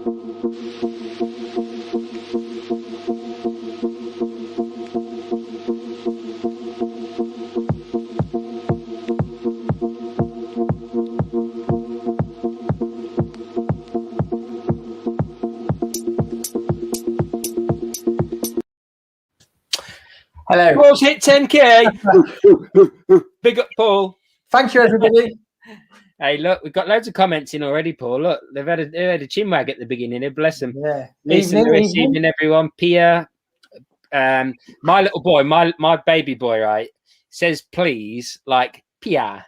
Hello. Paul's hit 10K. Big up, Paul. Thank you, everybody. Hey, look, we've got loads of comments in already, Paul. Look, they've had a chinwag at the beginning. Bless them. Yeah. Lisa, evening, everyone. Pia, my little boy, my baby boy, right, says please like Pia.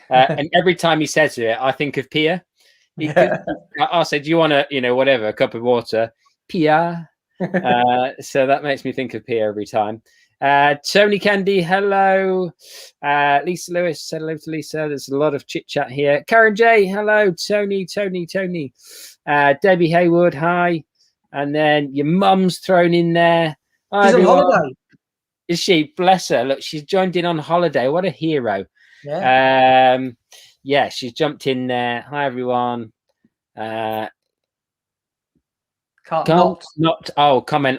And every time he says it, I think of Pia. I'll say, do you want a cup of water? Pia. So that makes me think of Pia every time. Toni Candy, hello. Lisa Lewis said hello to Lisa. There's a lot of chit chat here. Karen J, hello. Tony. Debbie Haywood, hi. And then your mum's thrown in there. She's on holiday. Is she? Bless her. Look, she's joined in on holiday. What a hero. Yeah. Yeah, she's jumped in there. Hi, everyone. Comment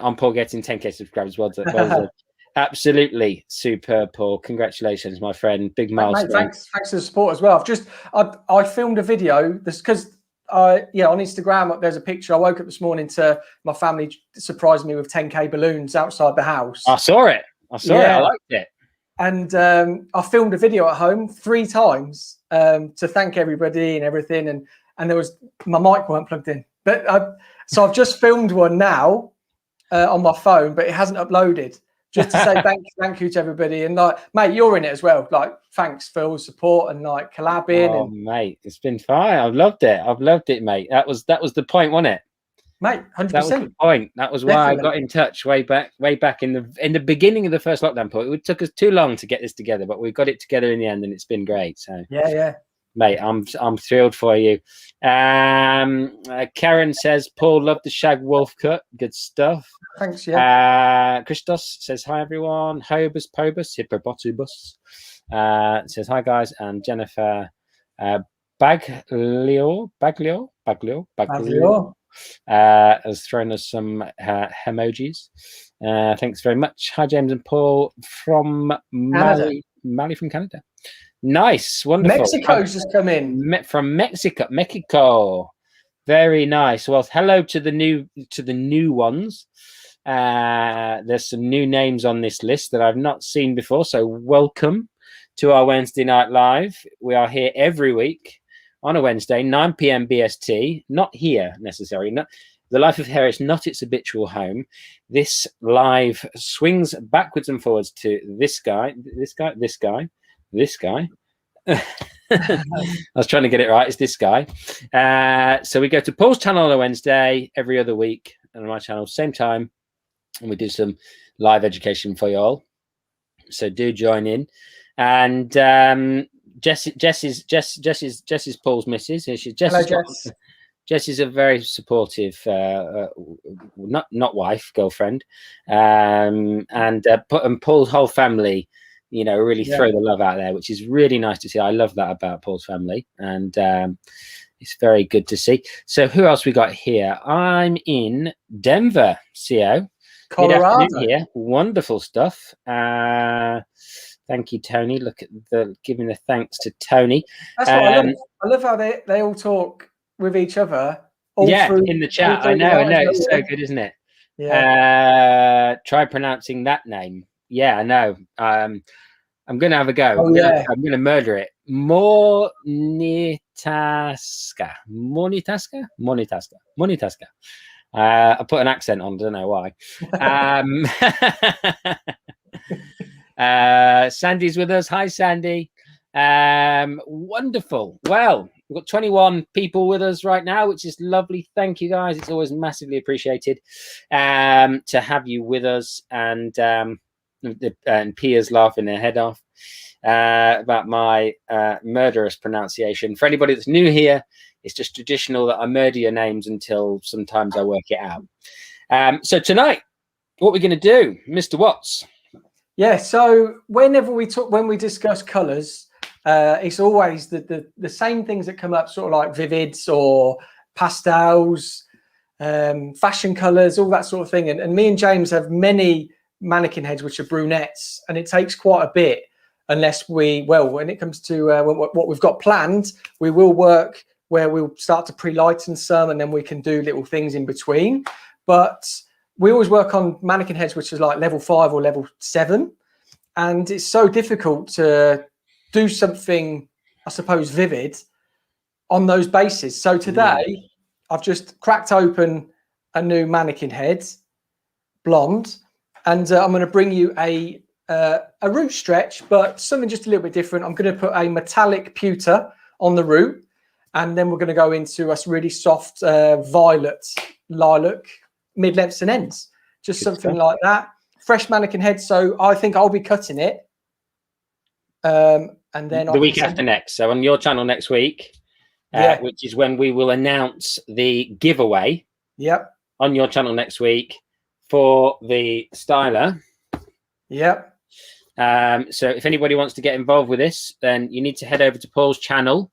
on Paul getting 10K subscribers. Well done. Absolutely superb, Paul. Congratulations, my friend. Big milestone. Mate, thanks for the support as well. I filmed a video because on Instagram there's a picture. I woke up this morning to my family surprised me with 10K balloons outside the house. I saw it. I liked it. And I filmed a video at home 3 times to thank everybody and everything. And there was my mic weren't plugged in, so I've just filmed one now on my phone, but it hasn't uploaded. Just to say thank you to everybody, and like, mate, you're in it as well. Like, thanks for all the support and like collabing. Oh, mate, it's been fine. I've loved it, mate. That was the point, wasn't it, mate? 100%. That was the point. That was why I got in touch way back in the beginning of the first lockdown point. It took us too long to get this together, but we got it together in the end, and it's been great. So yeah. Mate, I'm thrilled for you. Karen says, Paul, love the shag wolf cut. Good stuff. Thanks, yeah. Christos says, hi, everyone. Hobuspobus, hippopotubus. Says, hi, guys. And Jennifer Baglio has thrown us some emojis. Thanks very much. Hi, James and Paul from Mali from Canada. Nice, wonderful. Mexico's just come in from Mexico. Very nice. Well, hello to the new ones. There's some new names on this list that I've not seen before. So welcome to our Wednesday night live. We are here every week on a Wednesday, 9 p.m. BST. Not here necessarily. Not the Life of Hair is not its habitual home. This live swings backwards and forwards to this guy. I was trying to get it right. It's this guy. So we go to Paul's channel on a Wednesday every other week, and on my channel same time, and we do some live education for you all. So do join in. And Jess is Paul's missus. Jess is a very supportive, not wife, girlfriend, and Paul's whole family, really throw the love out there, which is really nice to see. I love that about Paul's family, and it's very good to see. So who else we got here? I'm in Denver, CO. Colorado. Here. Wonderful stuff. Thank you, Tony. Look at giving the thanks to Tony. That's what I love. I love how they all talk with each other. In the chat. I know. It's so good, isn't it? Yeah. Try pronouncing that name. Yeah, I know. I'm going to have a go. I'm going to murder it. Monitaska. I put an accent on. Don't know why. Sandy's with us. Hi, Sandy. Wonderful. Well, we've got 21 people with us right now, which is lovely. Thank you, guys. It's always massively appreciated to have you with us. And Pia's laughing their head off about my murderous pronunciation. For anybody that's new here, it's just traditional that I murder your names until sometimes I work it out. So tonight, what we're going to do, Mr. Watts? Yeah. So when we discuss colours, it's always the same things that come up, sort of like vivids or pastels. fashion colors, all that sort of thing. And me and James have many mannequin heads which are brunettes, and it takes quite a bit unless when it comes to what we've got planned, we will work where we'll start to pre-lighten some, and then we can do little things in between. But we always work on mannequin heads which is like level 5 or level 7, and it's so difficult to do something, I suppose, vivid on those bases. So today I've just cracked open a new mannequin head, blonde, and I'm going to bring you a root stretch, but something just a little bit different. I'm going to put a metallic pewter on the root, and then we're going to go into a really soft violet lilac mid-lengths and ends, just something like that. Fresh mannequin head, so I think I'll be cutting it. And then the week after next, so on your channel next week, which is when we will announce the giveaway. Yep. On your channel next week for the styler. Yep. So if anybody wants to get involved with this, then you need to head over to Paul's channel,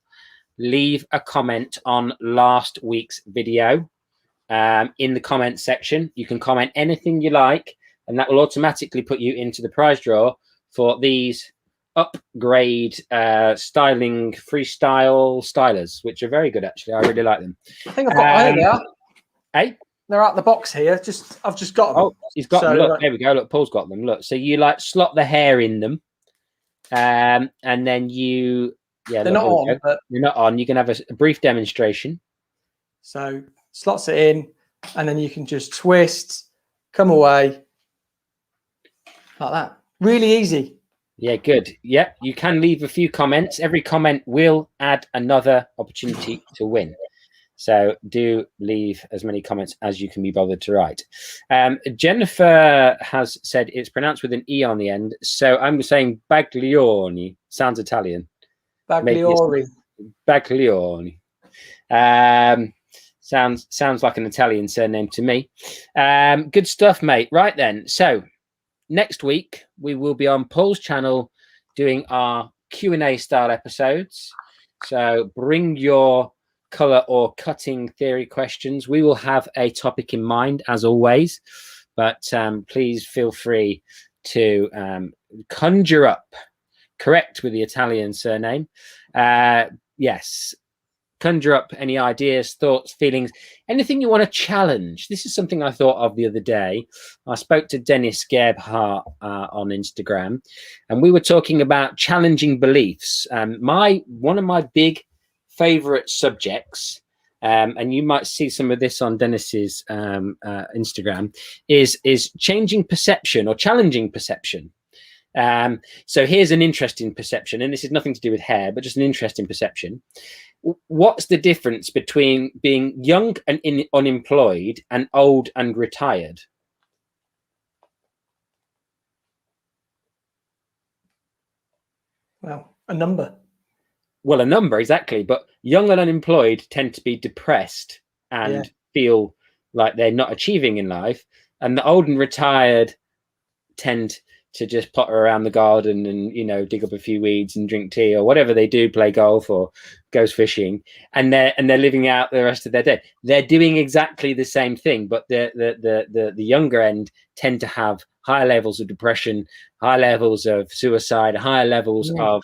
leave a comment on last week's video. In the comment section, you can comment anything you like, and that will automatically put you into the prize draw for these upgrade styling freestyle stylers, which are very good, actually. I really like them. I think I've got there they are. Hey, they're out the box here. I've just got them. Oh, he's got them. Look, there we go. Look, Paul's got them. Look, so you like slot the hair in them, and then you they're not on, but they're not on. You can have a brief demonstration. So slots it in, and then you can just twist, come away like that. Really easy. Yeah, good. Yeah, you can leave a few comments. Every comment will add another opportunity to win. So do leave as many comments as you can be bothered to write. Jennifer has said it's pronounced with an E on the end. So I'm saying Baglioni. Sounds Italian. Bagliori. Baglioni. Sounds like an Italian surname to me. Good stuff, mate. Right then. So next week we will be on Paul's channel doing our Q&A style episodes. So bring your color or cutting theory questions. We will have a topic in mind as always, but please feel free to conjure up, correct with the Italian surname. Yes. Conjure up any ideas, thoughts, feelings, anything you want to challenge. This is something I thought of the other day. I spoke to Dennis Gebhardt on Instagram, and we were talking about challenging beliefs. One of my big favorite subjects, and you might see some of this on Dennis's Instagram, is changing perception or challenging perception. So here's an interesting perception, and this is nothing to do with hair, but just an interesting perception. What's the difference between being young and unemployed and old and retired? Well, a number. Well, a number, exactly. But young and unemployed tend to be depressed and feel like they're not achieving in life. And the old and retired tend to just potter around the garden and, you know, dig up a few weeds and drink tea or whatever they do, play golf or goes fishing, and they're living out the rest of their day. They're doing exactly the same thing, but the younger end tend to have higher levels of depression, higher levels of suicide, higher levels of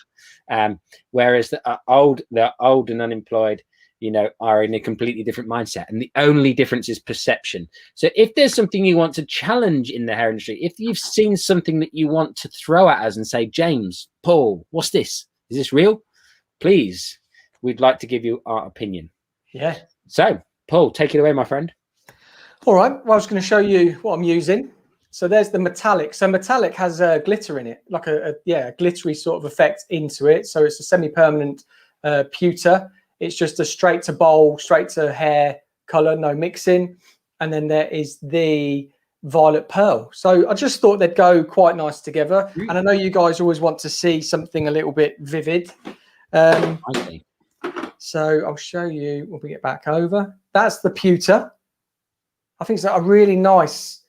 whereas the old and unemployed, you know, are in a completely different mindset. And the only difference is perception. So if there's something you want to challenge in the hair industry, if you've seen something that you want to throw at us and say, James, Paul, what's this? Is this real? Please, we'd like to give you our opinion. Yeah. So, Paul, take it away, my friend. All right. Well, I was going to show you what I'm using. So there's the metallic. So metallic has glitter in it, like a glittery sort of effect into it. So it's a semi-permanent pewter. It's just a straight to bowl, straight to hair color, no mixing. And then there is the violet pearl. So I just thought they'd go quite nice together. And I know you guys always want to see something a little bit vivid. So I'll show you when we get back over. That's the pewter. I think it's a really nice,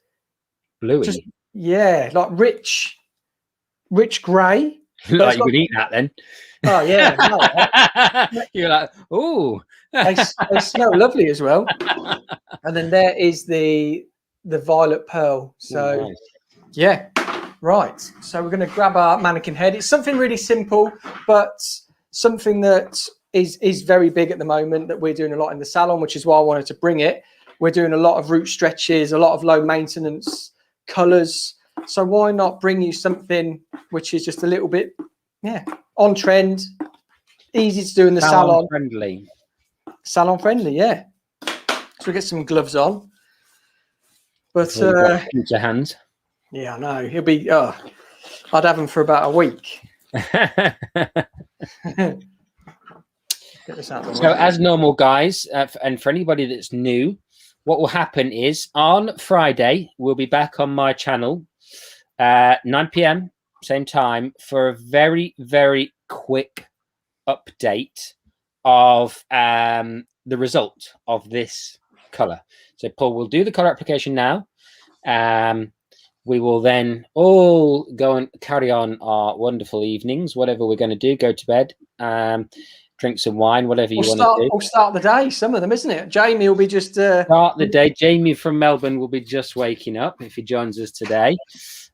bluey. Like rich grey. Like you could eat that then. Oh yeah. You're like, oh, They smell lovely as well. And then there is the violet pearl. So Oh, nice. yeah, right. So we're going to grab our mannequin head. It's something really simple, but something that is very big at the moment that we're doing a lot in the salon, which is why I wanted to bring it. We're doing a lot of root stretches, a lot of low maintenance colors. So why not bring you something which is just a little bit, on trend, easy to do in the salon. Friendly. Salon friendly, yeah. So we get some gloves on. But your hands. yeah, I know. He'll be. I'd have him for about a week. Get this out of the So, way. as normal, guys, and for anybody that's new, what will happen is on Friday we'll be back on my channel, 9 p.m. same time, for a very, very quick update of the result of this color. So Paul will do the color application now. We will then all go and carry on our wonderful evenings, whatever we're going to do, go to bed, drink some wine, whatever you want to do. We'll start the day, some of them, isn't it? Jamie will be just start the day. Jamie from Melbourne will be just waking up if he joins us today.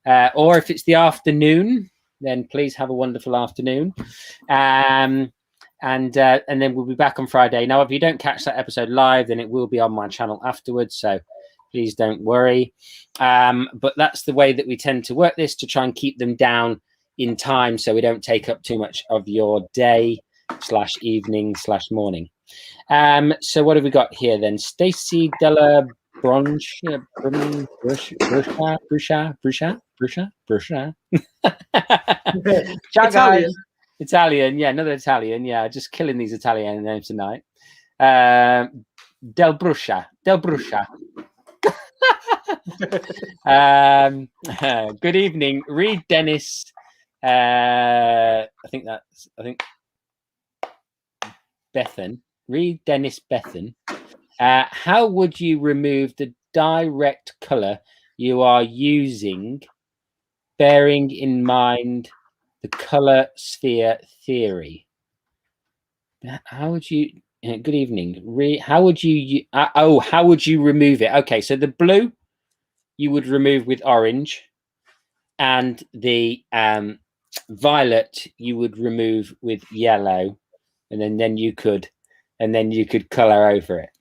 Or if it's the afternoon, then please have a wonderful afternoon. And then we'll be back on Friday. Now, if you don't catch that episode live, then it will be on my channel afterwards. So please don't worry. But that's the way that we tend to work this, to try and keep them down in time so we don't take up too much of your day / evening / morning. So what have we got here then? Stacey Della Brusha. Ciao, guys. Italian, yeah, another Italian, yeah, just killing these Italian names tonight. Del Brusha. Good evening, Reed Dennis. I think Bethan. Reed Dennis Bethan. How would you remove the direct color you are using, bearing in mind the color sphere theory? How would you? Good evening. How would you? How would you remove it? Okay, so the blue you would remove with orange, and the violet you would remove with yellow, and then you could color over it.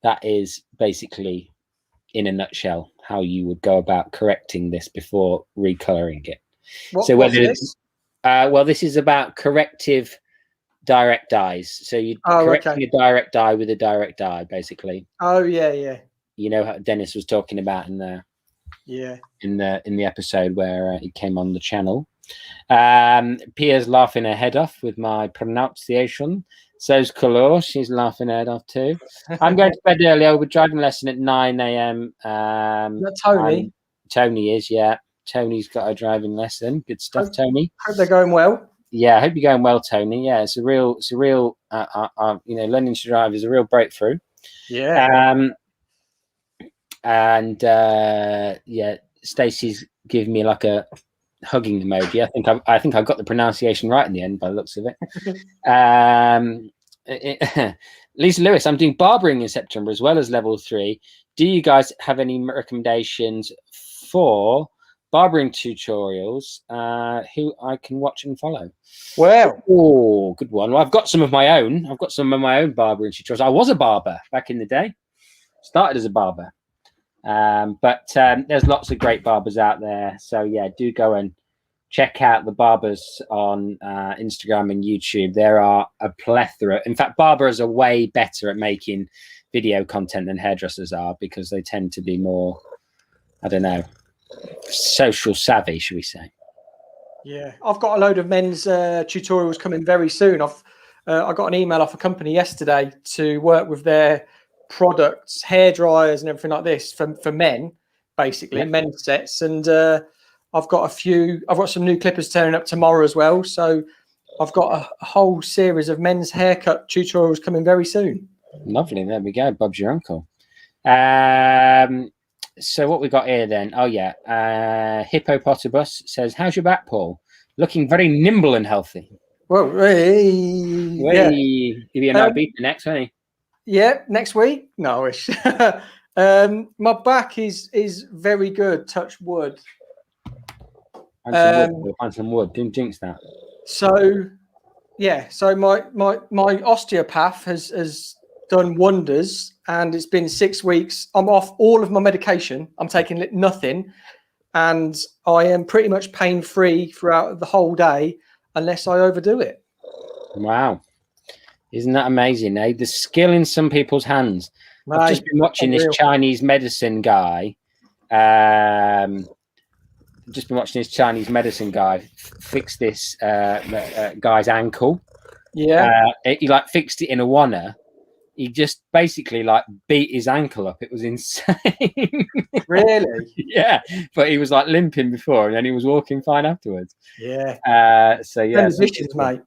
That is basically, in a nutshell, how you would go about correcting this before recoloring it. This is about corrective direct dyes. So you're correcting a direct dye with a direct dye, basically. Oh yeah. You know how Dennis was talking about in the episode where he came on the channel. Pia's laughing her head off with my pronunciation. So's Color. She's laughing her head off too. I'm going to bed early. I'll be driving lesson at 9 a.m. Tony? Tony is, yeah. Tony's got a driving lesson. Good stuff, Tony. Hope they're going well. Yeah, I hope you're going well, Tony. Yeah, it's a real learning to drive is a real breakthrough. Yeah. Stacey's giving me like a hugging emoji. I think I've got the pronunciation right in the end by the looks of it. Lisa Lewis, I'm doing barbering in September as well as level 3. Do you guys have any recommendations for barbering tutorials who I can watch and follow? Well, good one. Well, I've got some of my own. Barbering tutorials. I was a barber back in the day. Started as a barber. But there's lots of great barbers out there. So yeah, do go and check out the barbers on Instagram and YouTube. There are a plethora. In fact, barbers are way better at making video content than hairdressers are, because they tend to be more, I don't know, social savvy, should we say. Yeah, I've got a load of men's tutorials coming very soon. I got an email off a company yesterday to work with their products, hair dryers and everything like this for men, basically, men's sets. And I've got some new clippers turning up tomorrow as well. So I've got a whole series of men's haircut tutorials coming very soon. Lovely. There we go. Bob's your uncle. So what we got here then? Oh yeah. Hippopotamus says, how's your back, Paul? Looking very nimble and healthy. Well, yeah. He'll be in Ibiza next, won't he? Yeah, next week. No, I wish. My back is very good. Touch wood. Find some wood. Didn't jinx that. So, yeah. So my osteopath has done wonders, and it's been 6 weeks. I'm off all of my medication. I'm taking nothing, and I am pretty much pain free throughout the whole day, unless I overdo it. Wow. Isn't that amazing, eh? The skill in some people's hands. Mate, I've just been watching this Chinese medicine guy. Fix this guy's ankle. Yeah. He like fixed it in a wanna. He just basically like beat his ankle up. It was insane. Really? Yeah. But he was like limping before, and then he was walking fine afterwards. Yeah. So yeah. Vicious, mate.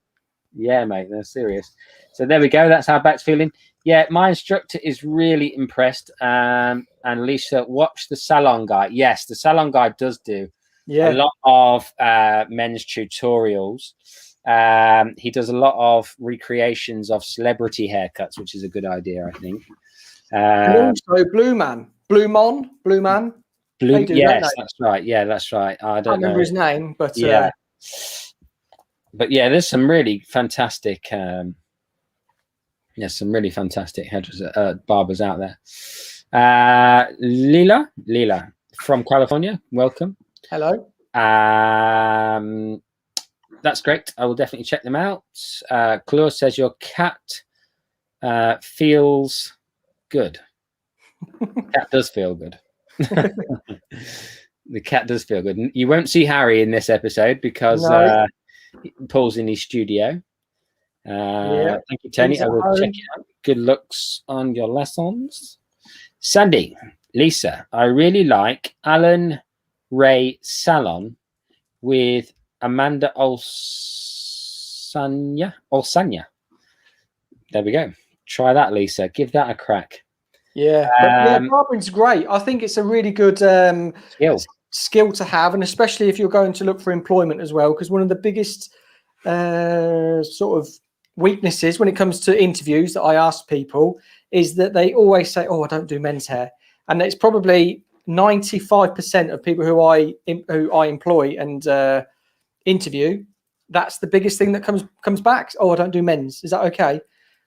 Yeah, mate. They're serious. So there we go. That's how back's feeling. Yeah, my instructor is really impressed. And Lisa, watch the salon guy. Yes, the salon guy does do a lot of men's tutorials. He does a lot of recreations of celebrity haircuts, which is a good idea, I think. And also Blue Man. Yes, that's right. Yeah, that's right. I don't remember his name, but yeah. But yeah, there's some really fantastic barbers out there. Lila from California, welcome. Hello. That's great. I will definitely check them out. Claude says your cat feels good. Cat does feel good. The cat does feel good. You won't see Harry in this episode because Paul's in his studio. Thank you, Tony. I will check it out. Good looks on your lessons. Sandy, Lisa, I really like Alan Ray Salon with Amanda Olsanya. There we go. Try that, Lisa. Give that a crack. Yeah, barbering's great. I think it's a really good skill to have, and especially if you're going to look for employment as well, because one of the biggest sort of weaknesses when it comes to interviews that I ask people is that they always say, "Oh, I don't do men's hair," and it's probably 95% of people who I employ and interview. That's the biggest thing that comes back. "Oh, I don't do men's. Is that okay?"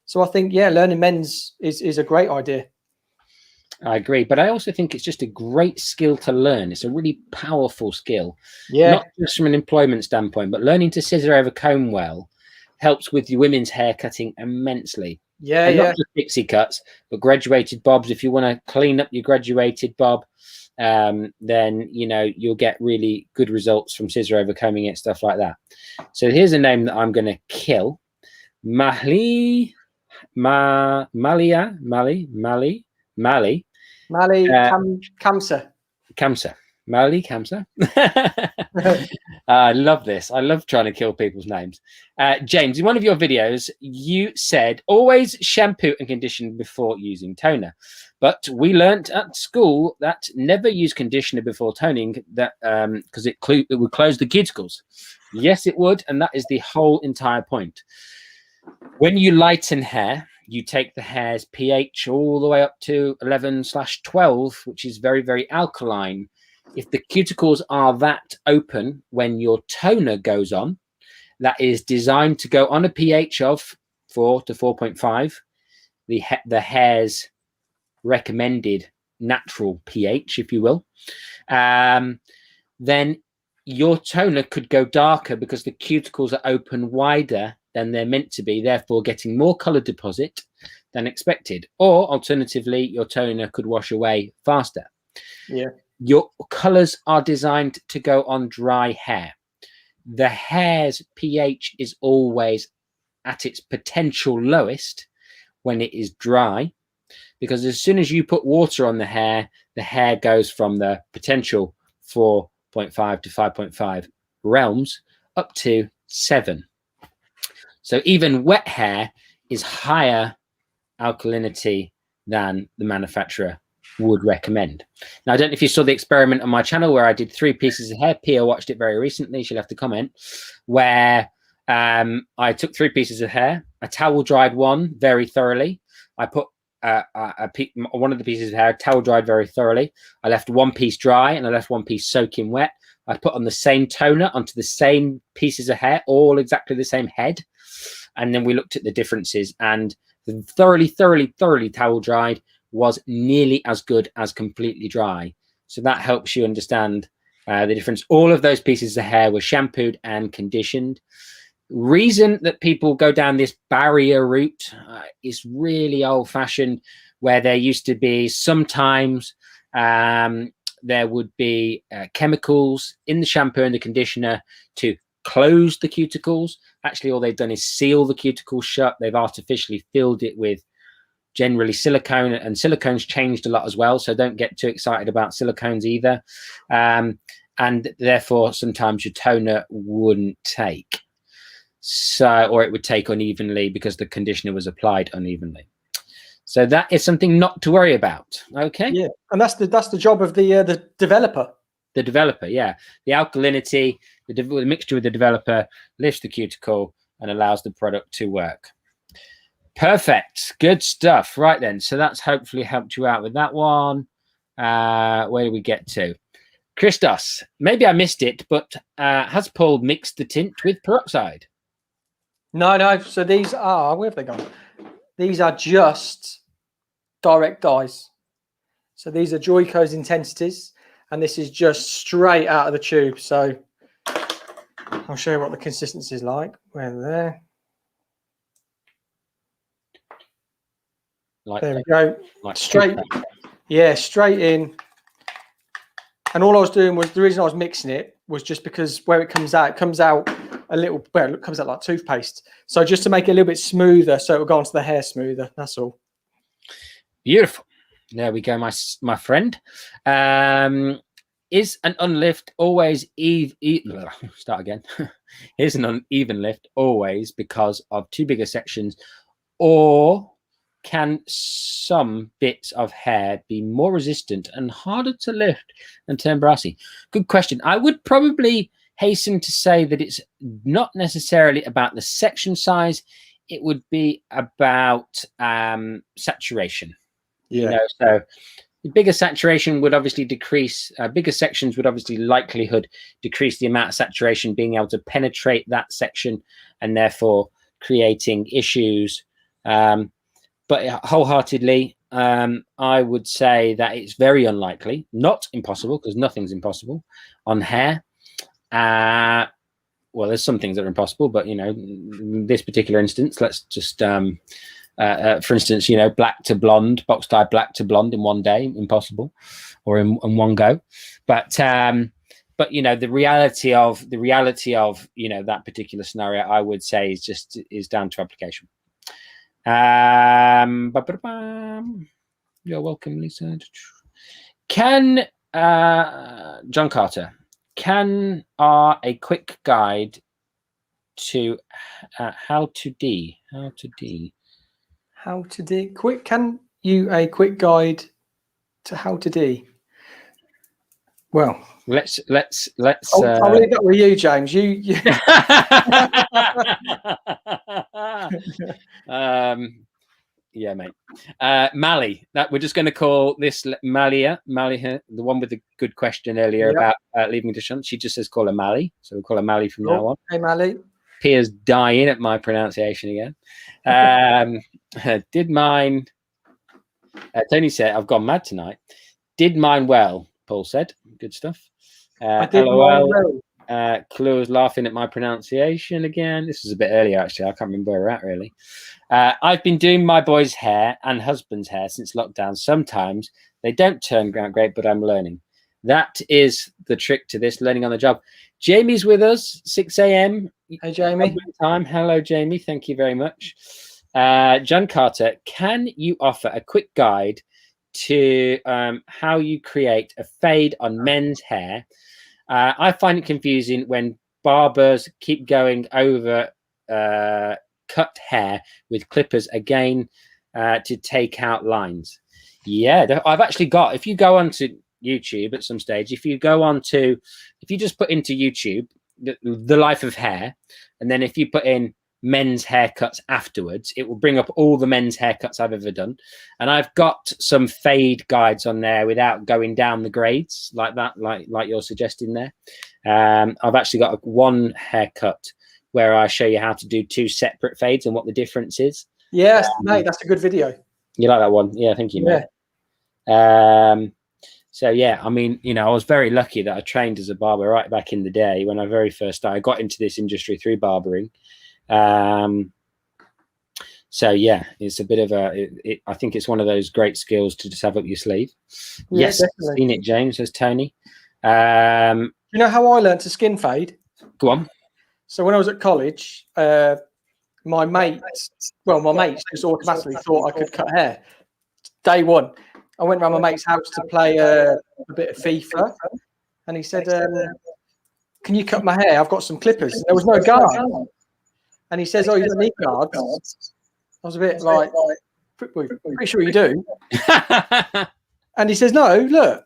So I think learning men's is a great idea. I agree, but I also think it's just a great skill to learn. It's a really powerful skill, not just from an employment standpoint, but learning to scissor over comb well helps with your women's hair cutting immensely. Not just pixie cuts, but graduated bobs. If you want to clean up your graduated bob, then you'll get really good results from scissor over combing it, stuff like that. So here's a name that I'm going to kill: Mali Kamsa. Mali Kamsa. I love this. I love trying to kill people's names. James, in one of your videos, you said always shampoo and condition before using toner. But we learnt at school that never use conditioner before toning, that because it would close the cuticles. Yes, it would. And that is the whole entire point. When you lighten hair, you take the hair's pH all the way up to 11/12, which is very, very alkaline. If the cuticles are that open when your toner goes on, that is designed to go on a pH of 4 to 4.5, the hair's recommended natural pH, if you will, then your toner could go darker because the cuticles are open wider than they're meant to be, therefore getting more color deposit than expected. Or alternatively, your toner could wash away faster. Yeah. Your colors are designed to go on dry hair. The hair's pH is always at its potential lowest when it is dry, because as soon as you put water on the hair goes from the potential 4.5 to 5.5 realms up to 7. So even wet hair is higher alkalinity than the manufacturer would recommend. Now, I don't know if you saw the experiment on my channel where I did 3 pieces of hair. Pia watched it very recently. She'll have to comment, where I took 3 pieces of hair. I towel dried one very thoroughly. I put one of the pieces of hair towel dried very thoroughly. I left one piece dry and I left one piece soaking wet. I put on the same toner onto the same pieces of hair, all exactly the same head. And then we looked at the differences, and the thoroughly towel dried was nearly as good as completely dry. So that helps you understand the difference. All of those pieces of hair were shampooed and conditioned. Reason that people go down this barrier route is really old-fashioned, where there used to be sometimes there would be chemicals in the shampoo and the conditioner to close the cuticles. Actually, all they've done is seal the cuticles shut. They've artificially filled it with generally silicone, and silicone's changed a lot as well. So don't get too excited about silicones either. And therefore, sometimes your toner wouldn't take. So, or it would take unevenly because the conditioner was applied unevenly. So that is something not to worry about. Okay. Yeah, and that's the job of the developer. The developer, yeah. The alkalinity, the mixture with the developer lifts the cuticle and allows the product to work. Perfect. Good stuff. Right then. So that's hopefully helped you out with that one. Where do we get to? Christos, maybe I missed it, but has Paul mixed the tint with peroxide? No. So these are, where have they gone? These are just direct dyes. So these are Joico's intensities, and this is just straight out of the tube. So I'll show you what the consistency is like. Where there. There we go. Like straight. Yeah, straight in. And all I was doing was, the reason I was mixing it was just because where it comes out a little, well, it comes out like toothpaste. So just to make it a little bit smoother, so it will go onto the hair smoother. That's all. Beautiful. There we go, my friend. Is an unlift always start again? Is an uneven lift always because of too big a sections, or can some bits of hair be more resistant and harder to lift than turn brassy? Good question. I would probably hasten to say that it's not necessarily about the section size. It would be about saturation. Yeah. You know, so the bigger saturation would obviously decrease, bigger sections would obviously likelihood decrease the amount of saturation being able to penetrate that section, and therefore creating issues. But wholeheartedly, I would say that it's very unlikely, not impossible, because nothing's impossible on hair. Well, there's some things that are impossible, but, you know, in this particular instance, let's just, for instance, you know, black to blonde, box dye black to blonde in one day, impossible, or in one go. But you know, the reality of, you know, that particular scenario, I would say is down to application. You're welcome, Lisa. Can John Carter, can a quick guide to how to D quick, can you a quick guide to how to D? Well, let's I'll leave that with you, James. You yeah, mate. Mally, that we're just going to call this Malia, the one with the good question earlier about leaving to shunt. She just says call her Mally, so we'll call her Mally from now on. Hey, Mally. Pia's dying at my pronunciation again. Did mine? Tony said, "I've gone mad tonight." Did mine well, Paul said. Good stuff. I did mine well. Clue was laughing at my pronunciation again. This was a bit earlier, actually. I can't remember where we're at, really. I've been doing my boy's hair and husband's hair since lockdown. Sometimes they don't turn out great, but I'm learning. That is the trick to this, learning on the job. Jamie's with us, 6 a.m. Hey, Jamie. Time. Hello, Jamie. Thank you very much. John Carter, can you offer a quick guide to how you create a fade on men's hair? I find it confusing when barbers keep going over cut hair with clippers again to take out lines. Yeah, I've actually got, if you go onto YouTube at some stage, if you just put into YouTube the life of hair, and then if you put in men's haircuts afterwards, it will bring up all the men's haircuts I've ever done. And I've got some fade guides on there without going down the grades like that, like you're suggesting there. I've actually got one haircut where I show you how to do 2 separate fades and what the difference is. Yes, mate, that's a good video. You like that one? Yeah, thank you, mate. So yeah, I mean, you know, I was very lucky that I trained as a barber right back in the day when I very first started. I got into this industry through barbering. So yeah, it's a bit of I think it's one of those great skills to just have up your sleeve. Yeah, yes, definitely. seen it, James, says Tony. You know how I learned to skin fade? Go on. So when I was at college, my mates just automatically thought I could cut hair. Day one, I went around my mate's house to play a bit of FIFA, and he said, "Can you cut my hair? I've got some clippers." There was no guard, and he says, "Oh, you don't need guards." I was a bit like, "Pretty sure you do." And he says, "No, look,"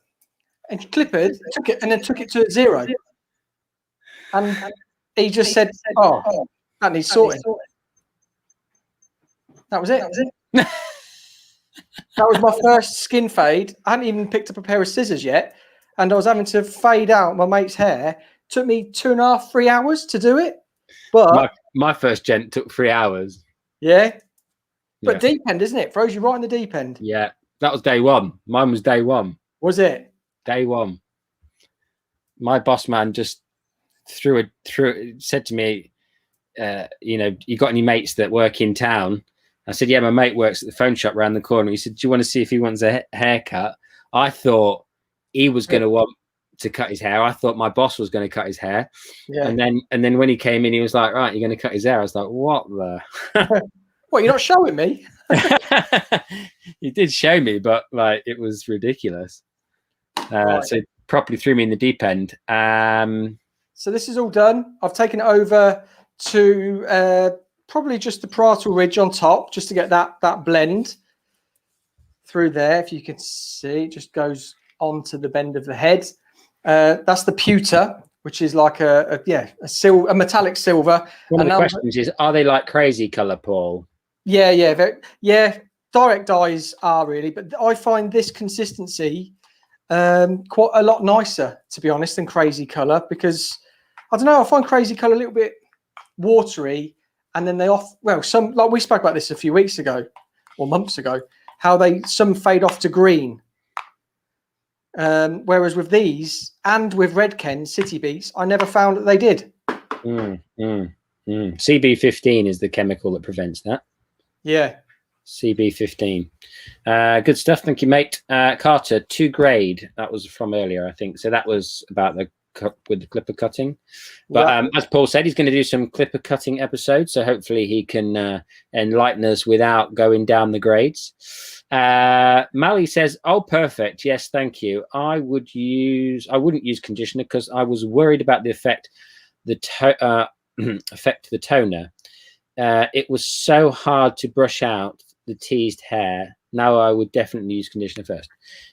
and he clipped it, took it to 0, and he just said, "Oh, that needs sorting." That was it. That was my first skin fade. I hadn't even picked up a pair of scissors yet, and I was having to fade out my mate's hair. Took me 2.5, 3 hours to do it. But my first gent took 3 hours. Yeah. But deep end, isn't it? Throws you right in the deep end. Yeah. That was day one. Mine was day one. Was it? Day one. My boss man just said to me, you know, you got any mates that work in town? I said, yeah, my mate works at the phone shop around the corner. He said, do you want to see if he wants a haircut? I thought he was going to want to cut his hair. I thought my boss was going to cut his hair. Yeah. And then when he came in, he was like, right, you're going to cut his hair. I was like, what the? What, you're not showing me? He did show me, but like it was ridiculous. Right. So it properly threw me in the deep end. So this is all done. I've taken it over to probably just the parietal ridge on top, just to get that blend through there. If you can see, it just goes onto the bend of the head. That's the pewter, which is like a metallic silver. One of the questions is, are they like crazy color, Paul? Yeah. Direct dyes are really, but I find this consistency quite a lot nicer, to be honest, than crazy color, because I don't know, I find crazy color a little bit watery, and then some, like we spoke about this a few weeks ago or months ago, how some fade off to green. Whereas with these and with Red Ken City Beats, I never found that they did. CB15 is the chemical that prevents that. Yeah. CB15. Good stuff. Thank you, mate. Carter, 2 grade. That was from earlier, I think. So that was about the clipper cutting. But as Paul said, he's going to do some clipper cutting episodes. So hopefully he can enlighten us without going down the grades. Mally says, oh, perfect. Yes, thank you. I wouldn't use conditioner because I was worried about the effect affect the toner. It was so hard to brush out the teased hair. Now I would definitely use conditioner first.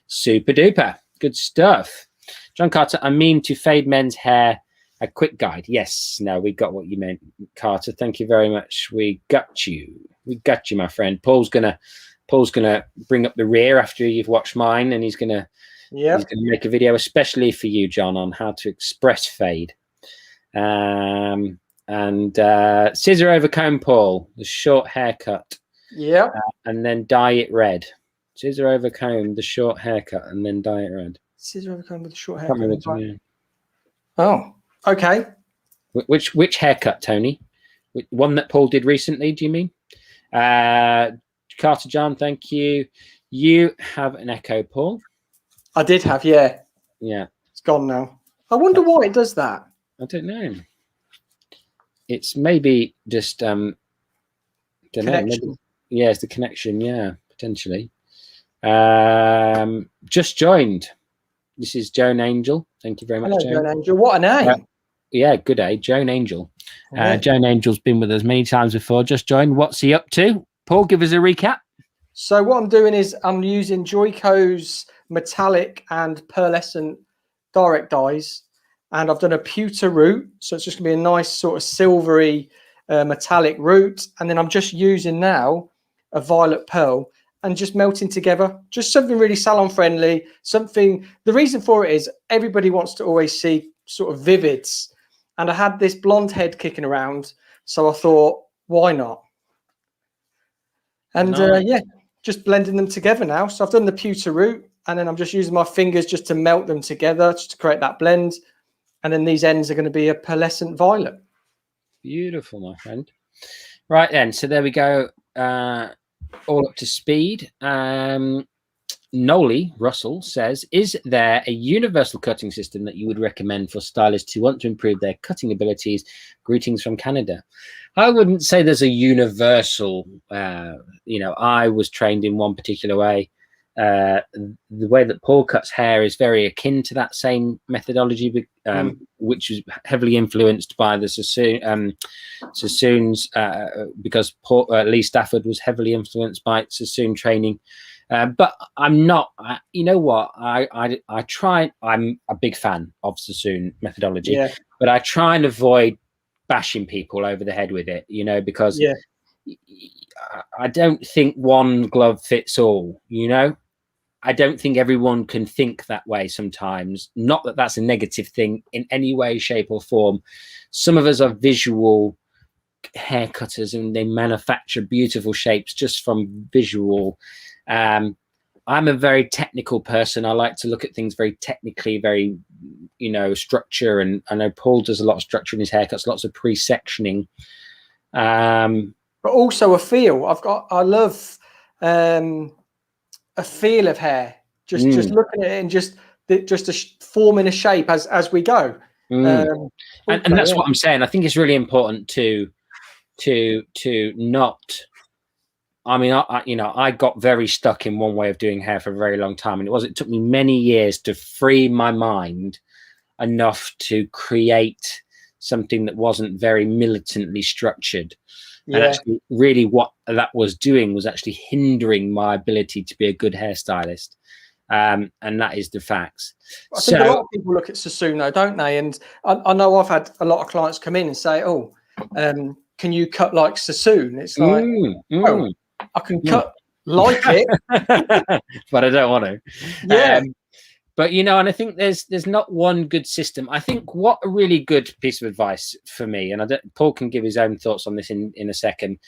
Super duper. Good stuff. John Carter, I mean to fade men's hair. A quick guide. Yes. No, we got what you meant, Carter. Thank you very much. We got you. We got you, my friend. Paul's gonna bring up the rear after you've watched mine, and he's gonna make a video especially for you, John, on how to express fade. And scissor over comb, Paul, the short haircut. Yeah. And then dye it red. Scissor over comb, the short haircut, and then dye it red. Scissor over comb with the short haircut. Oh, okay. Which haircut, Tony? One that Paul did recently, do you mean? Carter John, thank you. You have an echo, Paul. I did have, yeah. Yeah. It's gone now. I wonder why it does that. I don't know. It's maybe just don't know. Maybe, yeah, it's the connection. Yeah, potentially. Just joined. This is Joan Angel. Thank you very much, Hello, Joan Angel. What a name! Yeah, good day, Joan Angel. Joan Angel's been with us many times before. Just joined. What's he up to? Paul, give us a recap. So what I'm doing is I'm using Joico's metallic and pearlescent direct dyes, and I've done a pewter root. So it's just gonna be a nice sort of silvery metallic root. And then I'm just using now a violet pearl and just melting together, just something really salon friendly, something. The reason for it is everybody wants to always see sort of vivids. And I had this blonde head kicking around. So I thought, why not? And yeah, just blending them together now. So I've done the pewter root, and then I'm just using my fingers just to melt them together, just to create that blend. And then these ends are going to be a pearlescent violet. Beautiful, my friend. Right then, so there we go. All up to speed. Noli Russell says, is there a universal cutting system that you would recommend for stylists who want to improve their cutting abilities? Greetings from Canada. I wouldn't say there's a universal, I was trained in one particular way. The way that Paul cuts hair is very akin to that same methodology, which is heavily influenced by the Sassoons, because Lee Stafford was heavily influenced by Sassoon training. But I'm not, you know what, I try, I'm a big fan of Sassoon methodology, but I try and avoid bashing people over the head with it, because I don't think one glove fits all, I don't think everyone can think that way sometimes. Not that that's a negative thing in any way, shape or form. Some of us are visual hair cutters and they manufacture beautiful shapes just from visual. I'm a very technical person. I like to look at things very technically, very, structure. And I know Paul does a lot of structure in his haircuts, lots of pre-sectioning. But also a feel. I love a feel of hair. Just looking at it and just forming a shape as we go. And that's what I'm saying. I think it's really important to not. I mean, I got very stuck in one way of doing hair for a very long time, and it took me many years to free my mind enough to create something that wasn't very militantly structured. And actually, really, what that was doing was actually hindering my ability to be a good hairstylist. And that is the facts. I think a lot of people look at Sassoon, though, don't they? And I know I've had a lot of clients come in and say, "Oh, can you cut like Sassoon?" It's like, oh, I can cut like it, but I don't want to. Yeah. But and I think there's not one good system. I think what a really good piece of advice for me, and Paul can give his own thoughts on this in a second.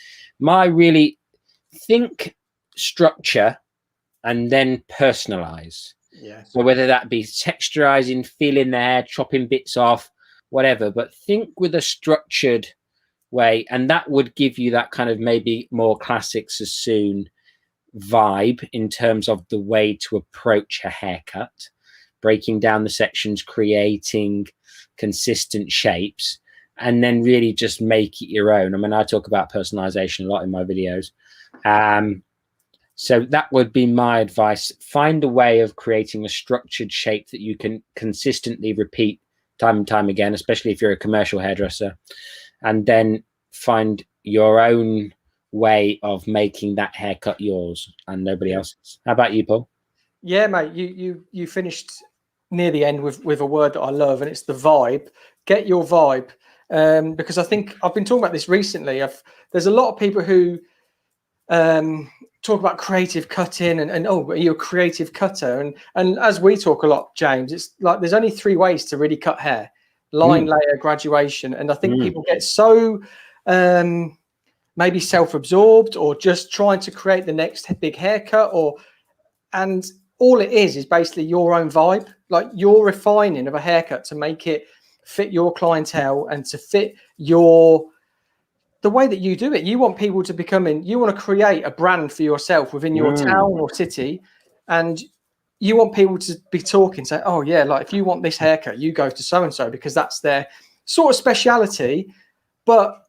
Think structure and then personalize. Yeah. So whether that be texturizing, feeling the hair, chopping bits off, whatever, but think with a structured way, and that would give you that kind of maybe more classic Sassoon vibe in terms of the way to approach a haircut, breaking down the sections, creating consistent shapes, and then really just make it your own. I mean, I talk about personalization a lot in my videos. So that would be my advice. Find a way of creating a structured shape that you can consistently repeat time and time again, especially if you're a commercial hairdresser, and then find your own way of making that haircut yours and nobody else's. How about you, Paul? Yeah, mate, you finished near the end with a word that I love, and it's the vibe. Get your vibe, because I think I've been talking about this recently. There's a lot of people who talk about creative cutting and oh, you're a creative cutter, and as we talk a lot, James, it's like there's only 3 ways to really cut hair: line, layer, graduation. And I think people get so maybe self-absorbed or just trying to create the next big haircut, and all it is basically your own vibe. Like you're refining of a haircut to make it fit your clientele and to fit the way that you do it. You want people to you want to create a brand for yourself within your town or city, and you want people to be talking, say, oh yeah, like if you want this haircut, you go to so-and-so because that's their sort of speciality. But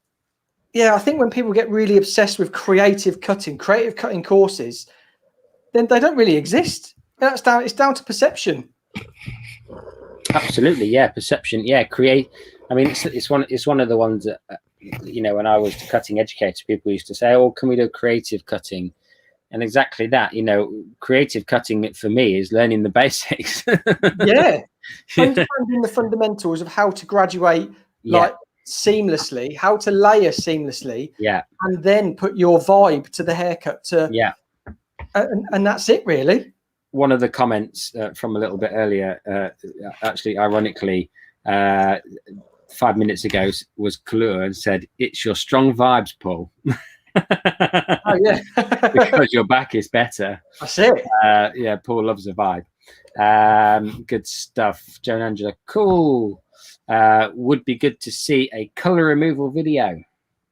yeah, I think when people get really obsessed with creative cutting courses, then they don't really exist. It's down to perception. Absolutely, yeah, perception, yeah. I mean, it's one of the ones that when I was cutting educator, people used to say, "Oh, can we do creative cutting?" And exactly that, you know, creative cutting for me is learning the basics. Yeah. Understanding the fundamentals of how to graduate like seamlessly, how to layer seamlessly, and then put your vibe to the haircut and that's it really. One of the comments from a little bit earlier, actually, ironically, 5 minutes ago was Kalua and said, "It's your strong vibes, Paul." Oh yeah, because your back is better. That's it. Yeah, Paul loves a vibe. Good stuff, Joan Angela. Cool. Would be good to see a color removal video.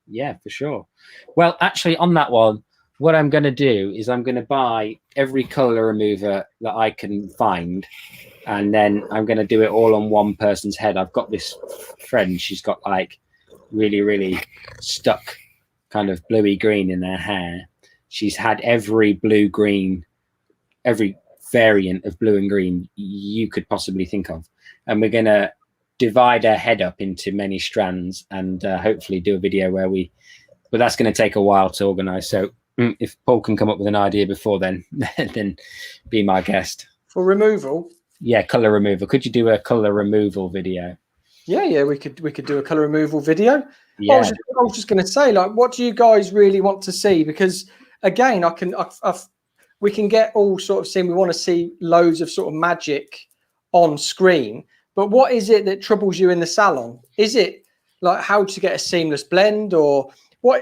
Yeah, for sure. Well, actually, on that one, what I'm going to do is I'm going to buy every color remover that I can find, and then I'm going to do it all on one person's head. I've got this friend, she's got like really stuck kind of bluey green in her hair. She's had every blue green, every variant of blue and green you could possibly think of, and we're going to divide her head up into many strands and hopefully do a video where but that's going to take a while to organize. So if Paul can come up with an idea before then be my guest. For removal? Yeah, color removal. Could you do a color removal video? Yeah, we could do a color removal video. Yeah. I was just going to say, like, what do you guys really want to see? Because again, we can get all sort of saying we want to see loads of sort of magic on screen, but what is it that troubles you in the salon? Is it like how to get a seamless blend, or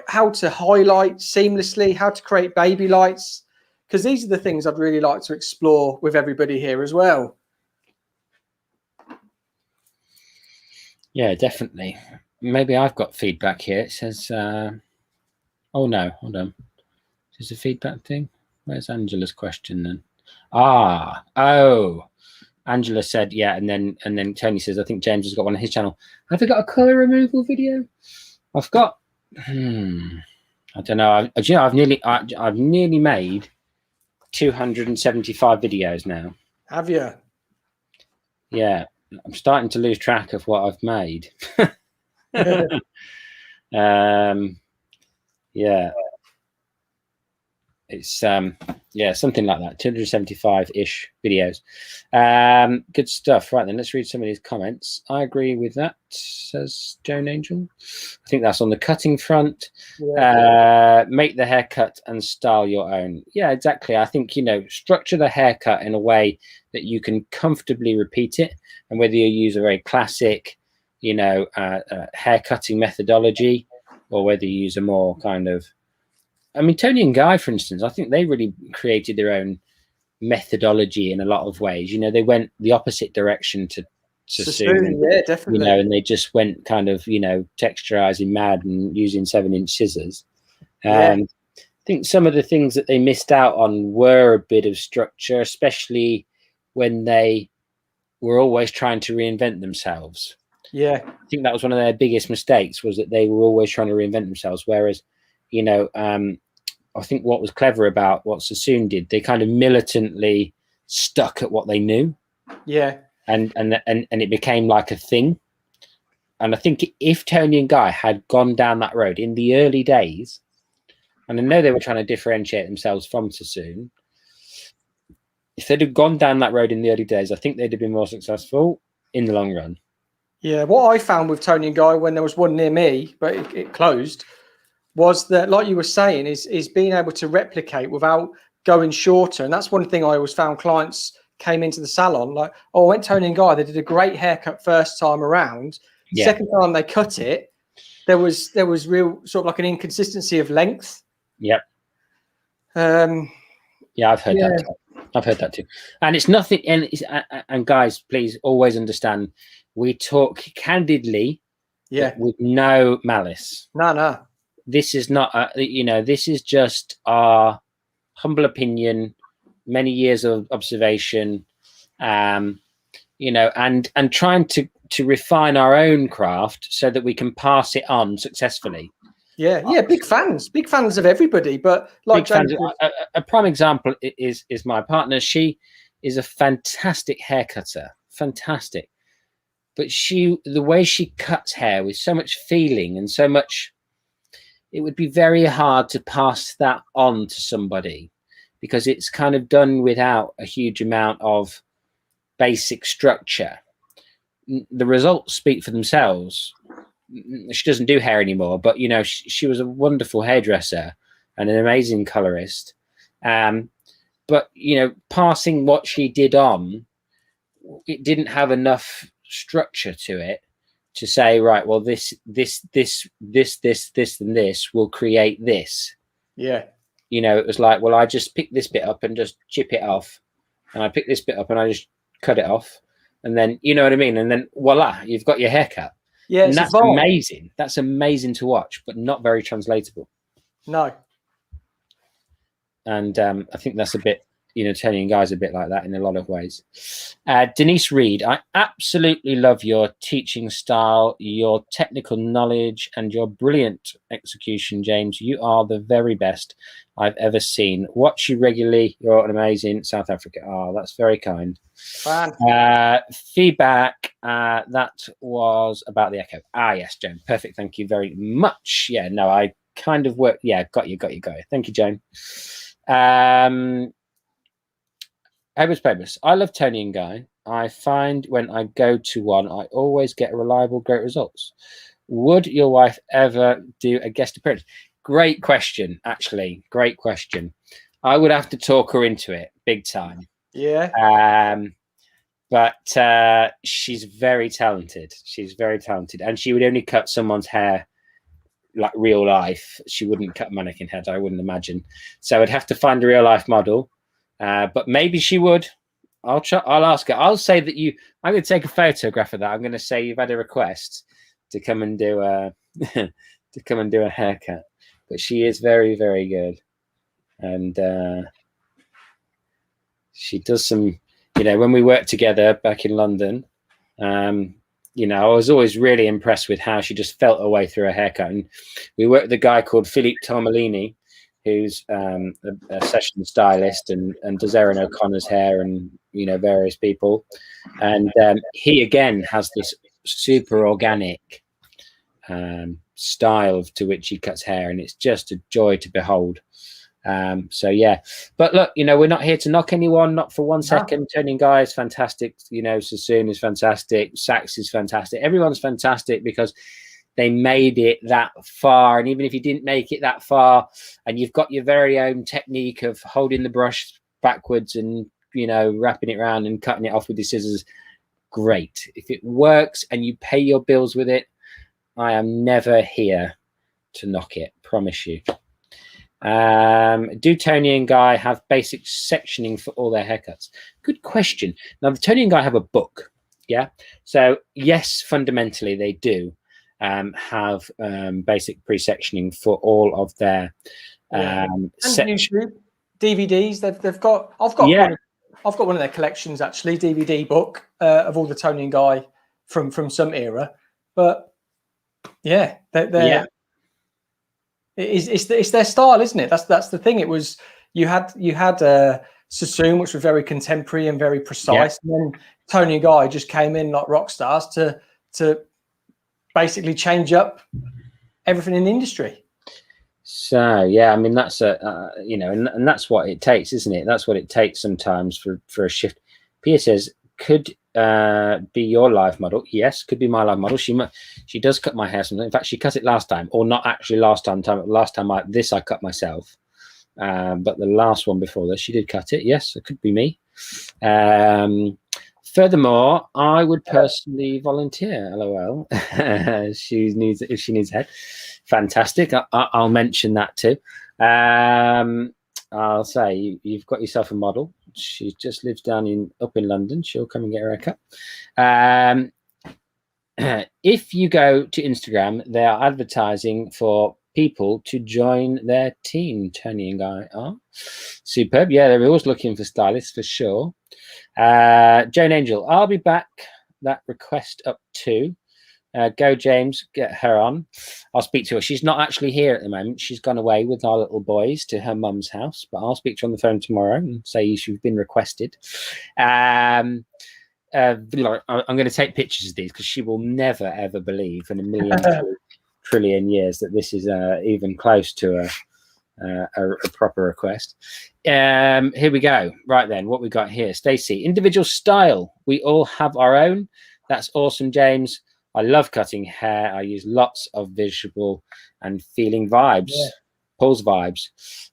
how to highlight seamlessly, how to create baby lights? Because these are the things I'd really like to explore with everybody here as well. Yeah, definitely. Maybe I've got feedback here. It says, oh no, hold on. Is this a feedback thing? Where's Angela's question then? Angela said, yeah, and then Tony says, I think James has got one on his channel. Have we got a color removal video? I've got I don't know. I've nearly made 275 videos now. Have you? Yeah, I'm starting to lose track of what I've made. Yeah, it's something like that, 275-ish videos. Good stuff. Right then, let's read some of these comments. I agree with that, says Joan Angel. I think that's on the cutting front. Make the haircut and style your own. Yeah, exactly. I think, structure the haircut in a way that you can comfortably repeat it, and whether you use a very classic hair cutting methodology, or whether you use a more kind of, I mean, Toni and Guy, for instance, I think they really created their own methodology in a lot of ways. They went the opposite direction to Sassoon, yeah, definitely. And they just went kind of, texturizing mad and using 7-inch scissors. I think some of the things that they missed out on were a bit of structure, especially when they were always trying to reinvent themselves. Yeah, I think that was one of their biggest mistakes, was that they were always trying to reinvent themselves. Whereas, I think what was clever about what Sassoon did, they kind of militantly stuck at what they knew. Yeah. And it became like a thing. And I think if Toni and Guy had gone down that road in the early days, and I know they were trying to differentiate themselves from Sassoon, if they'd have gone down that road in the early days, I think they'd have been more successful in the long run. Yeah, what I found with Toni and Guy, when there was one near me, but it closed, was that, like you were saying, is being able to replicate without going shorter. And that's one thing I always found. Clients came into the salon like, I went Toni and Guy, they did a great haircut first time around. Yeah. Second time they cut it, there was real sort of like an inconsistency of length. Yep. Yeah, I've heard that too. I've heard that too. And it's nothing, and guys, please always understand, we talk candidly, with no malice. No. This is not, this is just our humble opinion, many years of observation, and trying to refine our own craft so that we can pass it on successfully. Yeah, big fans of everybody. But like a prime example is my partner. She is a fantastic hair cutter, fantastic. But the way she cuts hair with so much feeling and so much, it would be very hard to pass that on to somebody. because it's kind of done without a huge amount of basic structure. The results speak for themselves. She doesn't do hair anymore, but you know, she was a wonderful hairdresser and an amazing colorist. But you know, passing what she did on, it didn't have enough structure to it to say, right, well, this, and this will create this. Yeah. You know, it was like, well, I just pick this bit up and just chip it off, and I pick this bit up and I just cut it off, and then, you know what I mean, and then voila, you've got your haircut. Yeah, and that's amazing. That's amazing to watch, but not very translatable. No. And I think that's a bit, you know, Toni and Guy's a bit like that in a lot of ways. Denise Reed, I absolutely love your teaching style, your technical knowledge, and your brilliant execution, James. You are the very best I've ever seen. Watch you regularly. You're an amazing South Africa. Oh, that's very kind. Feedback, that was about the echo. Yes, Joan. Perfect. Thank you very much. Yeah, no, I kind of work. Yeah, got you. Thank you, Joan. Hobuspobus, I love Toni and Guy. I find when I go to one, I always get reliable, great results. Would your wife ever do a guest appearance? Great question, actually. Great question. I would have to talk her into it big time. Yeah. But she's very talented. She's very talented. And she would only cut someone's hair like real life. She wouldn't cut mannequin head, I wouldn't imagine. So I'd have to find a real life model. But maybe she would. I'll ask her. I'll say that I'm going to take a photograph of that. I'm going to say you've had a request to come and do a haircut. But she is very, very good, and she does some. You know, when we worked together back in London, you know, I was always really impressed with how she just felt her way through her haircut. And we worked with a guy called Philippe Tomalini, who's a session stylist and does Erin O'Connor's hair and, you know, various people. And he, again, has this super organic style to which he cuts hair, and it's just a joy to behold. So, yeah. But look, you know, we're not here to knock anyone, not for 1 second. Toni and Guy is fantastic. You know, Sassoon is fantastic. Sax is fantastic. Everyone's fantastic because they made it that far. And even if you didn't make it that far and you've got your very own technique of holding the brush backwards and, you know, wrapping it around and cutting it off with the scissors, great. If it works and you pay your bills with it, I am never here to knock it, promise you. Do Toni and Guy have basic sectioning for all their haircuts? Good question. Now, the Toni and Guy have a book. Yeah. So yes, fundamentally they do have basic pre-sectioning for all of their YouTube, DVDs. They've got. I've got one of their collections actually, DVD book of all the Toni and Guy from some era. But yeah, they're it's their style, isn't it? That's the thing. It was you had Sassoon, which was very contemporary and very precise, and then Toni and Guy just came in like rock stars to basically change up everything in the industry. So yeah, I mean that's you know, and that's what it takes, isn't it? That's what it takes sometimes for a shift. Pia says, could be your live model. Yes, could be my live model. She does cut my hair sometimes. In fact, she cut it last time, or not actually last time I cut myself, but the last one before this she did cut it. Yes, it could be me. Furthermore, I would personally volunteer. LOL. if she needs head. Fantastic. I'll mention that too. I'll say you've got yourself a model. She just lives up in London. She'll come and get her haircut. If you go to Instagram, they are advertising for people to join their team. Toni and Guy are superb. Yeah, they're always looking for stylists for sure. Joan Angel, I'll be back. That request up too. Go James, get her on. I'll speak to her. She's not actually here at the moment. She's gone away with our little boys to her mum's house, but I'll speak to her on the phone tomorrow and say you've been requested. I'm going to take pictures of these because she will never ever believe in a million trillion years that this is even close to a proper request. Here we go. Right then, what we got here, Stacey, individual style. We all have our own. That's awesome, James. I love cutting hair. I use lots of visual and feeling vibes. Yeah. Paul's vibes.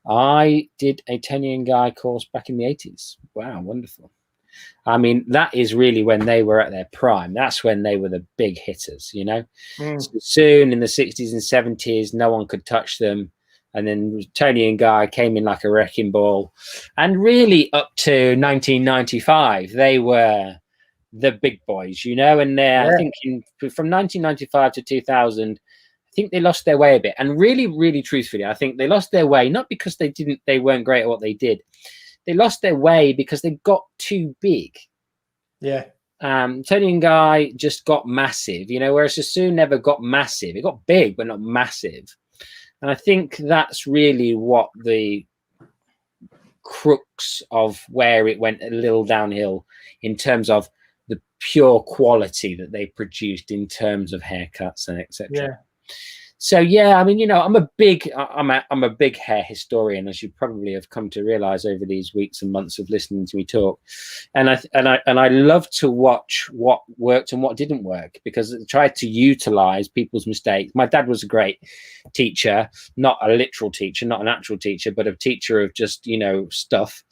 I did a Toni and Guy course back in the 80s. Wow, wonderful. I mean, that is really when they were at their prime. That's when they were the big hitters, you know. So soon in the 60s and 70s, no one could touch them. And then Toni and Guy came in like a wrecking ball. And really up to 1995, they were the big boys, you know. And I think from 1995 to 2000, I think they lost their way a bit. And really, really truthfully, I think they lost their way, not because they weren't great at what they did. They lost their way because they got too big. Yeah. Toni and Guy just got massive, you know, whereas Sassoon never got massive. It got big, but not massive. And I think that's really what the crux of where it went a little downhill in terms of the pure quality that they produced in terms of haircuts and etc. Yeah. So yeah, I mean, you know, I'm a big hair historian, as you probably have come to realize over these weeks and months of listening to me talk, and I love to watch what worked and what didn't work, because I tried to utilize people's mistakes. My dad was a great teacher, not a literal teacher, not an actual teacher, but a teacher of just, you know, stuff.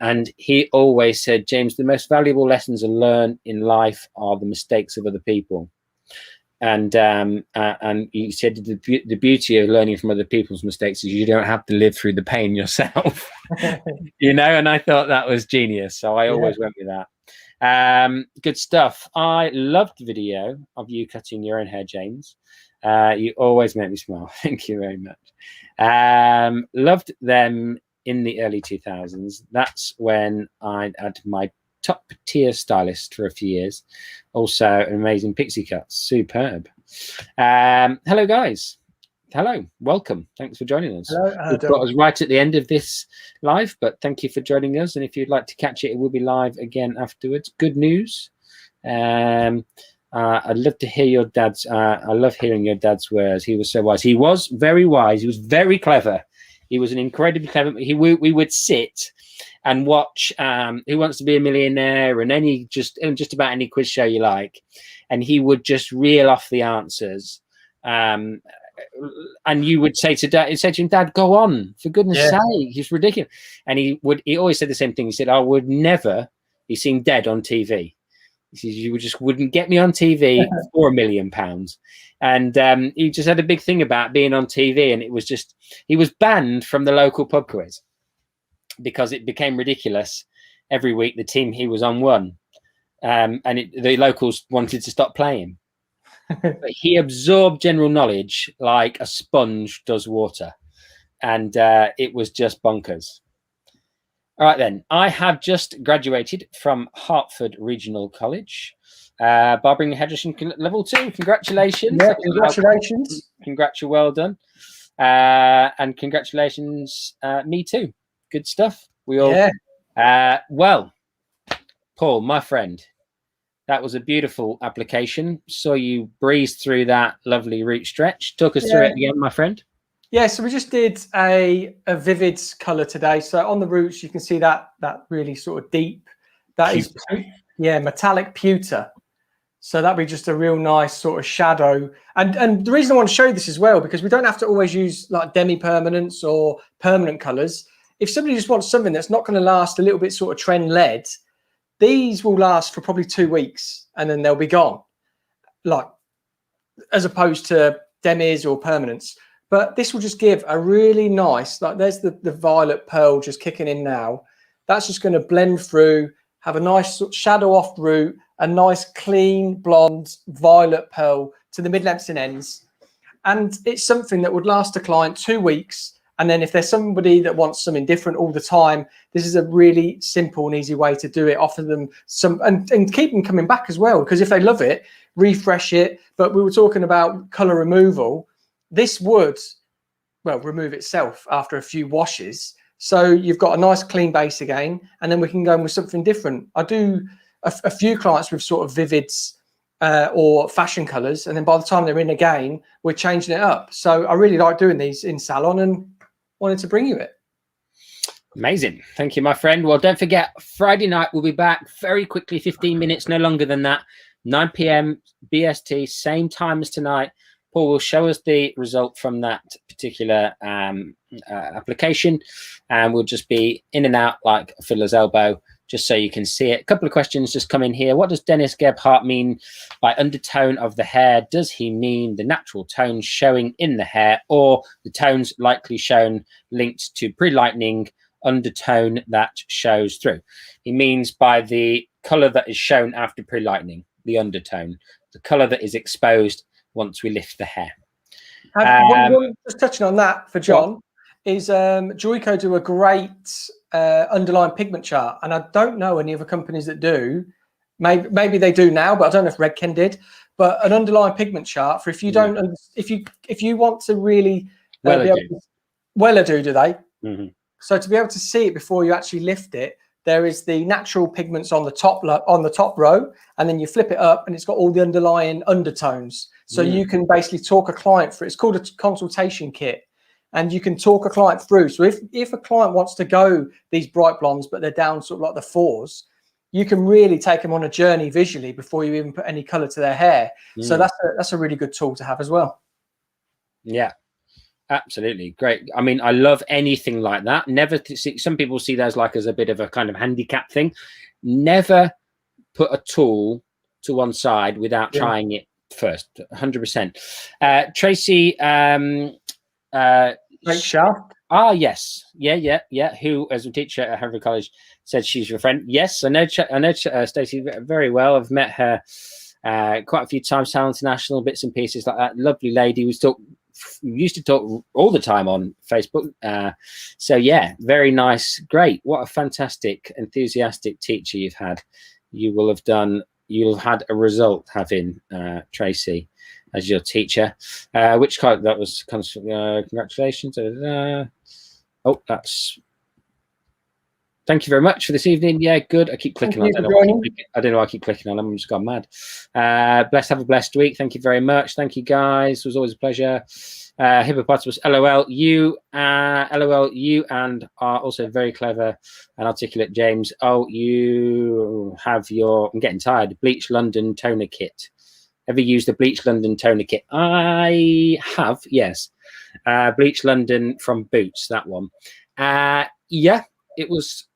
And he always said, James, the most valuable lessons learned in life are the mistakes of other people. And he said the beauty of learning from other people's mistakes is you don't have to live through the pain yourself, you know. And I thought that was genius, so I always went with that. Good stuff. I loved the video of you cutting your own hair, James. You always make me smile. Thank you very much. Loved them in the early 2000s. That's when I had my top tier stylist for a few years. Also an amazing pixie cuts. Superb. Hello guys. Hello, welcome. Thanks for joining us. We've got us right at the end of this live, but thank you for joining us. And if you'd like to catch it, it will be live again afterwards. Good news. I'd love to hear your dad's I love hearing your dad's words. He was so wise. He was very wise. He was very clever. He was an incredibly clever. We would sit and watch Who Wants to Be a Millionaire and just about any quiz show you like, and he would just reel off the answers. And you would say to him, Dad, go on, for goodness sake, it's ridiculous. And he always said the same thing. He said, I would never be seen dead on TV. He says, you just wouldn't get me on TV for £1 million. And he just had a big thing about being on TV, and it was just, he was banned from the local pub quiz because it became ridiculous. Every week the team he was on won, and the locals wanted to stop playing. But he absorbed general knowledge like a sponge does water, and it was just bonkers. All right then, I have just graduated from Hertford Regional College, barbering and hairdressing level 2. Congratulations! Yeah, congratulations! Well done, and congratulations, me too. Good stuff. We all. Well, Paul, my friend, that was a beautiful application. Saw you breeze through that lovely root stretch. Talk us through it again, my friend. Yeah, so we just did a vivid colour today. So on the roots, you can see that really sort of deep. That is, metallic pewter. So that'd be just a real nice sort of shadow. And the reason I want to show you this as well, because we don't have to always use like demi-permanents or permanent colours. If somebody just wants something that's not going to last, a little bit sort of trend-led, these will last for probably 2 weeks and then they'll be gone, like as opposed to demis or permanents. But this will just give a really nice, like there's the violet pearl just kicking in now. That's just going to blend through, have a nice sort of shadow off root, a nice clean blonde violet pearl to the mid-lengths and ends. And it's something that would last a client 2 weeks. And then if there's somebody that wants something different all the time, this is a really simple and easy way to do it. Offer them some and keep them coming back as well, because if they love it, refresh it. But we were talking about color removal. This would, well, remove itself after a few washes. So you've got a nice clean base again, and then we can go in with something different. I do a few clients with sort of vivids or fashion colors, and then by the time they're in again, we're changing it up. So I really like doing these in salon, and wanted to bring you it. Amazing. Thank you, my friend. Well, don't forget, Friday night we'll be back very quickly, 15 minutes, no longer than that. 9 p.m. BST, same time as tonight. Paul will show us the result from that particular application, and we'll just be in and out like a fiddler's elbow, just so you can see it. A couple of questions just come in here. What does Dennis Gebhardt mean by undertone of the hair? Does he mean the natural tones showing in the hair, or the tones likely shown linked to pre-lightening undertone that shows through? He means by the color that is shown after pre-lightening, the undertone, the color that is exposed once we lift the hair. Just touching on that for John, is Joico do a great underlying pigment chart, and I don't know any other companies that do. Maybe they do now, but I don't know if Redken did. But an underlying pigment chart for if you don't, if you want to really Weller do they? Mm-hmm. So to be able to see it before you actually lift it, there is the natural pigments on the top row, and then you flip it up, and it's got all the underlying undertones. So you can basically talk a client through. It's called a consultation kit, and you can talk a client through. So if a client wants to go these bright blondes, but they're down sort of like the 4s, you can really take them on a journey visually before you even put any color to their hair. So that's a really good tool to have as well. Yeah. Absolutely great. I mean, I love anything like that. Never to see, some people see those like as a bit of a kind of handicap thing. Never put a tool to one side without trying it first. 100%. Tracy, Great Shaft. Ah, yes, yeah. Who, as a teacher at Harvard College, said she's your friend. Yes, I know Stacey very well. I've met her quite a few times. Talent International, bits and pieces like that. Lovely lady. We used to talk all the time on Facebook. So yeah, very nice, great. What a fantastic, enthusiastic teacher you've had. You'll have had a result having Tracy as your teacher. Which kind? That was congratulations. Thank you very much for this evening. Yeah, good. I keep clicking on. I don't know why I keep clicking on them. I'm just gone mad. Have a blessed week. Thank you very much. Thank you, guys. It was always a pleasure. Hippopotamus, LOL. You and are also very clever and articulate, James. Oh, you have your, I'm getting tired, Bleach London toner kit. Ever used the Bleach London toner kit? I have, yes. Bleach London from Boots, that one. Yeah, it was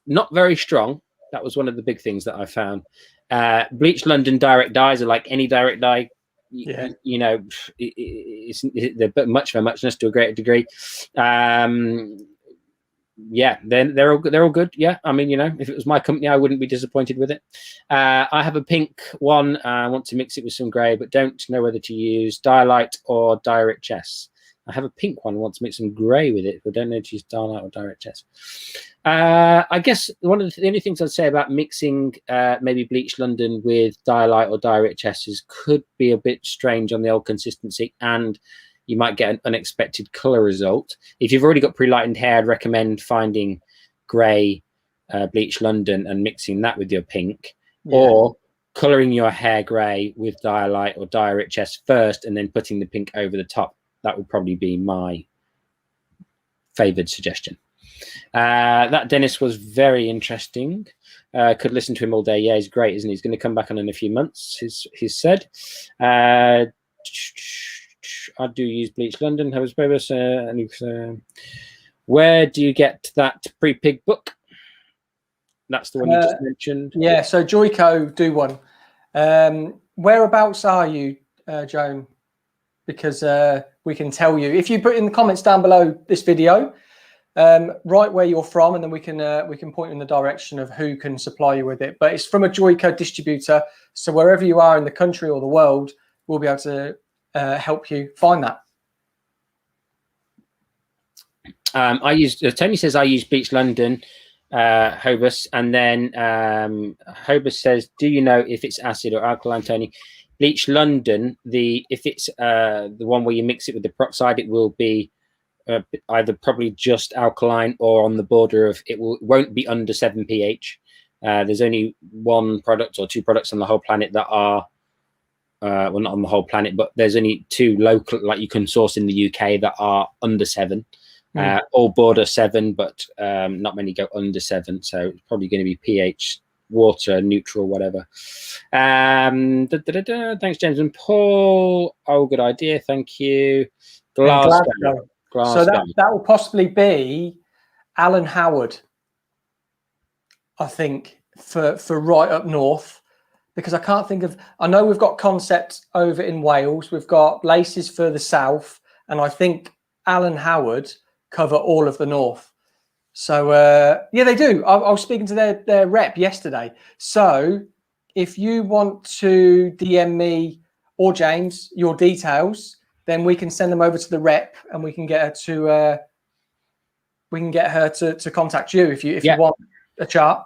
not very strong. That was one of the big things that I found. Bleach London direct dyes are like any direct dye. You know, they're much of a muchness to a greater degree. Yeah, they're all good. Yeah, I mean, you know, if it was my company, I wouldn't be disappointed with it. I have a pink one. I want to mix it with some grey, but don't know whether to use Dialight or Direct Chess. I have a pink one. I want to make some grey with it, but don't know to use Dialight or Direct Chess. I guess one of the only things I'd say about mixing maybe Bleach London with Dialight or Direct Chess is could be a bit strange on the old consistency, and you might get an unexpected colour result. If you've already got pre-lightened hair, I'd recommend finding grey Bleach London and mixing that with your pink, or colouring your hair grey with Dialight or Direct Chess first and then putting the pink over the top. That would probably be my favoured suggestion. That Dennis was very interesting. Could listen to him all day. Yeah, he's great, isn't he? He's going to come back on in a few months, he's said. I do use Bleach London. Where do you get that pre-pig book? That's the one you just mentioned. Yeah, so Joico do one. Whereabouts are you, Joan? Because we can tell you. If you put in the comments down below this video, right where you're from, and then we can point you in the direction of who can supply you with it. But it's from a Joico distributor, so wherever you are in the country or the world, we'll be able to help you find that. Tony says I use Bleach London, Hobus, and then Hobus says, do you know if it's acid or alkaline, Tony? Bleach London, if it's the one where you mix it with the peroxide, it will be either probably just alkaline or on the border of won't be under 7 pH. There's only one product or two products on the whole planet that are well, not on the whole planet, but there's only two local, like you can source in the UK, that are under 7. All border 7, but not many go under 7. So it's probably going to be pH, water, neutral, whatever. Thanks, James and Paul. Oh, good idea. Thank you. Glasgow. So that will possibly be Alan Howard, I think, for right up north, because I can't think of. I know we've got Concept over in Wales. We've got Laces further south, and I think Alan Howard cover all of the north. So yeah, they do. I was speaking to their rep yesterday. So if you want to DM me or James your details, then we can send them over to the rep, and we can get her to contact you if you want a chart.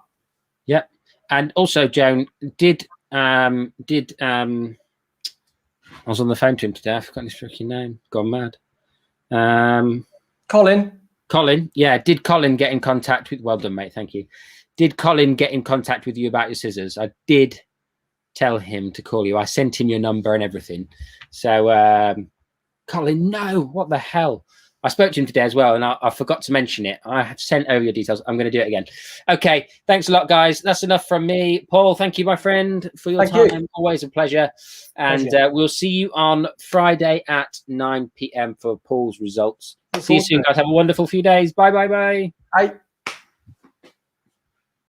Yeah, and also Joan did I was on the phone to him today. I forgot his freaking name. Gone mad. Colin, yeah. Did Colin get in contact with? Well done, mate. Thank you. Did Colin get in contact with you about your scissors? I did tell him to call you. I sent him your number and everything. So, Colin, no, what the hell? I spoke to him today as well, and I forgot to mention it. I have sent over your details. I'm going to do it again. Okay, thanks a lot, guys. That's enough from me. Paul, thank you, my friend, for your time. Always a pleasure. And we'll see you on Friday at 9 p.m. for Paul's results. See you soon, guys. Have a wonderful few days. Bye, bye, bye. Bye.